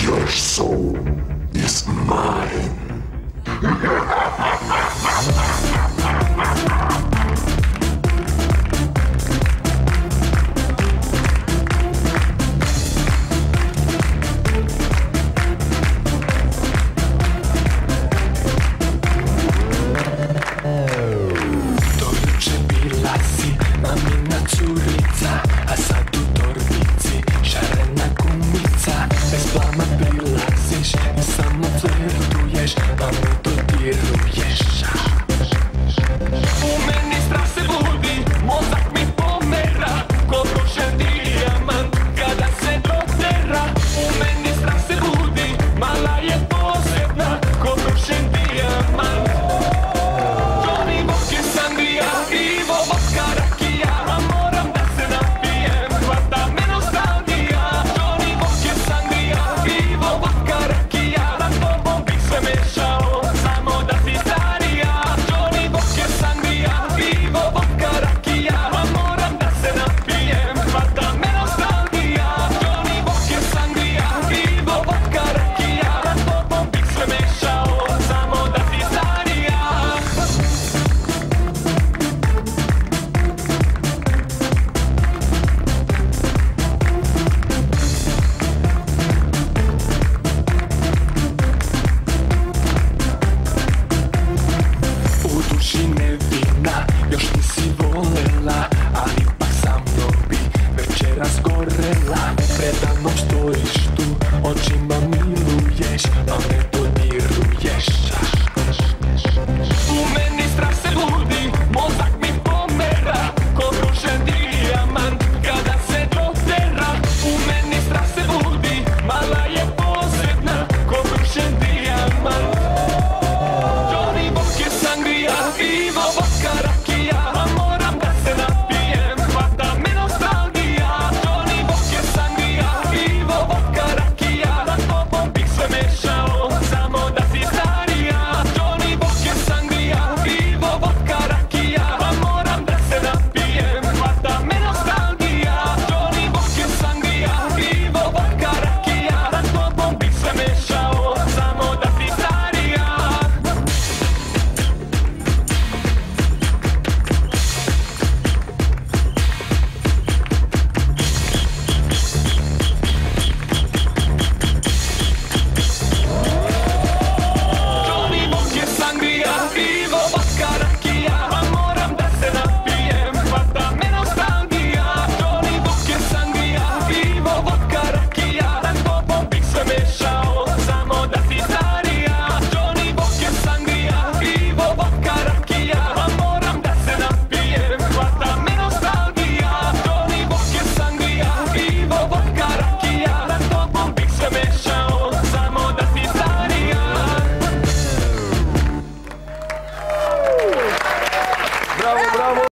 Your soul is mine. Do juče bila si mamina curica, a sad u torbici šarena gumica. Bez plama prilaziš i samo flirtuješ, a me dodiruješ. U meni strah se budi, mozak mi pomera, ko prošen dijamant kada se dotera. U meni strah se budi, mala je posebna, ko prošen dijamant. Johnny Walker, sangria, pivo, vodka, rakija, a moram da se napijem, hvata me nostalgija. Johnny Walker, sangria, pivo, vodka, rakija, na tobom bih sve mešao, samo da si starija. Johnny Walker, sangria, pivo, vodka, rakija, a moram da se napijem, hvata me nostalgija. Johnny Walker, sangria, pivo, vodka, rakija, na tobom bih sve mešao, samo da si starija. U duši nevina, još nisi volela, ali ipak sa mnom bi večeras gorela. Predano stojiš tu, očima